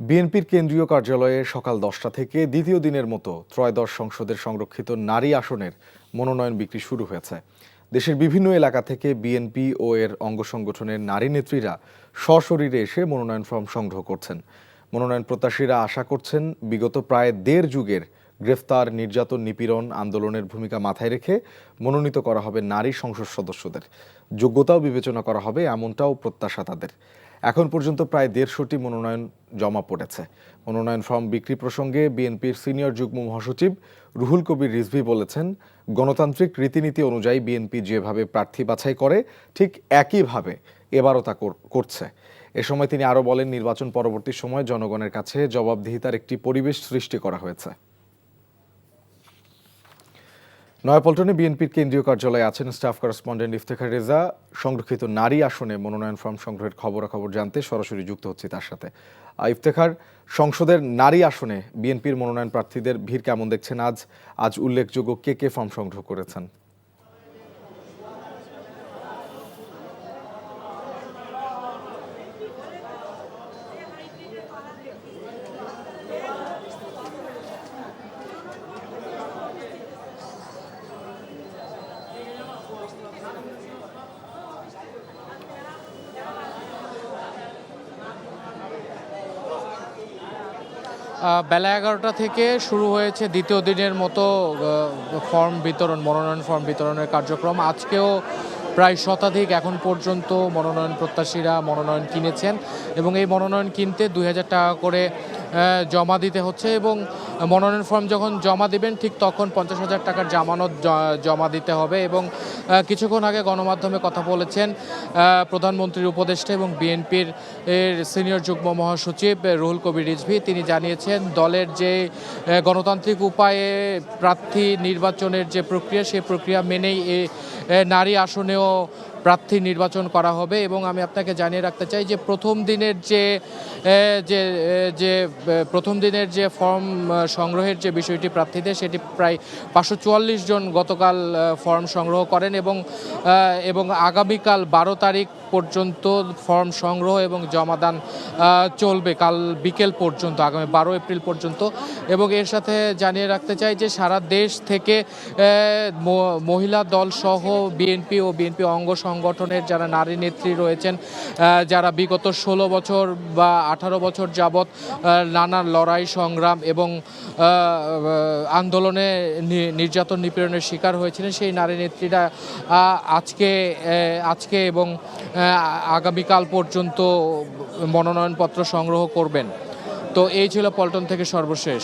বিএনপির কেন্দ্রীয় কার্যালয়ে সকাল 10টা থেকে দ্বিতীয় দিনের মতো ত্রয়োদশ সংসদের সংরক্ষিত নারী আসনের মনোনয়ন বিক্রি শুরু হয়েছে। দেশের বিভিন্ন এলাকা থেকে বিএনপি ও এর অঙ্গ সংগঠনের নারী নেত্রীরা সশরীরে এসে মনোনয়ন ফর্ম সংগ্রহ করছেন। মনোনয়ন প্রত্যাশীরা আশা করছেন বিগত প্রায় দেড় যুগের গ্রেফতার, নির্যাতন, নিপীড়ন আন্দোলনের ভূমিকা মাথায় রেখে মনোনীত করা হবে নারী সংসদ সদস্যদের। যোগ্যতাও বিবেচনা করা হবে এমনটাও প্রত্যাশা তাদের। এখন পর্যন্ত প্রায় 150টি মনোনয়ন জমা পড়েছে। মনোনয়ন ফর্ম বিক্রি প্রসঙ্গে বিএনপির সিনিয়র যুগ্ম মহাসচিব রুহুল কবির রিজভী বলেছেন, গণতান্ত্রিক রীতিনীতি অনুযায়ী বিএনপি যেভাবে প্রার্থী বাছাই করে ঠিক একইভাবে এবারও তা করছে। এ সময় তিনি আরও বলেন, নির্বাচন পরবর্তী সময়ে জনগণের কাছে জবাবদিহিতার একটি পরিবেশ সৃষ্টি করা হয়েছে। নয়াপল্টনে বিএনপির কেন্দ্রীয় কার্যালয়ে আছেন স্টাফ করেসপন্ডেন্ট ইফতেখার রেজা। সংরক্ষিত নারী আসনে মনোনয়ন ফর্ম সংগ্রহের খবরাখবর জানতে সরাসরি যুক্ত হচ্ছি তার সাথে। ইফতেখার, সংসদের নারী আসনে বিএনপির মনোনয়ন প্রার্থীদের ভিড় কেমন দেখছেন আজ উল্লেখযোগ্য কে কে ফর্ম সংগ্রহ করেছেন? বেলা 11টা থেকে শুরু হয়েছে দ্বিতীয় দিনের মতো মনোনয়ন ফর্ম বিতরণের কার্যক্রম। আজকেও প্রায় শতাধিক এখন পর্যন্ত মনোনয়ন প্রত্যাশীরা মনোনয়ন কিনেছেন এবং এই মনোনয়ন কিনতে 2000 টাকা করে জমা দিতে হচ্ছে এবং মনোনয়ন ফর্ম যখন জমা দিবেন ঠিক তখন 50,000 টাকার জামানত জমা দিতে হবে। এবং কিছুক্ষণ আগে গণমাধ্যমে কথা বলেছেন প্রধানমন্ত্রীর উপদেষ্টা এবং বিএনপির সিনিয়র যুগ্ম মহাসচিব রুহুল কবির রিজভী। তিনি জানিয়েছেন দলের যে গণতান্ত্রিক উপায়ে প্রার্থী নির্বাচনের যে প্রক্রিয়া, সেই প্রক্রিয়া মেনেই নারী আসনেও প্রার্থী নির্বাচন করা হবে। এবং আমি আপনাকে জানিয়ে রাখতে চাই যে প্রথম দিনের যে ফর্ম সংগ্রহের যে বিষয়টি প্রার্থীদের, সেটি প্রায় 544 জন গতকাল ফর্ম সংগ্রহ করেন এবং আগামীকাল 12 তারিখ পর্যন্ত ফর্ম সংগ্রহ এবং জমাদান চলবে, কাল বিকেল পর্যন্ত, আগামী 12 এপ্রিল পর্যন্ত। এবং এর সাথে জানিয়ে রাখতে চাই যে সারা দেশ থেকে মহিলা দল সহ বিএনপি ও বিএনপি অঙ্গ সংগঠনের যারা নারী নেত্রী রয়েছেন, যারা বিগত 16 বছর বা 18 বছর যাবৎ নানা লড়াই সংগ্রাম এবং আন্দোলনে নির্যাতন নিপীড়নের শিকার হয়েছিলেন, সেই নারী নেত্রীরা আজকে এবং আগামীকাল পর্যন্ত মনোনয়নপত্র সংগ্রহ করবেন। তো এই ছিল পল্টন থেকে সর্বশেষ।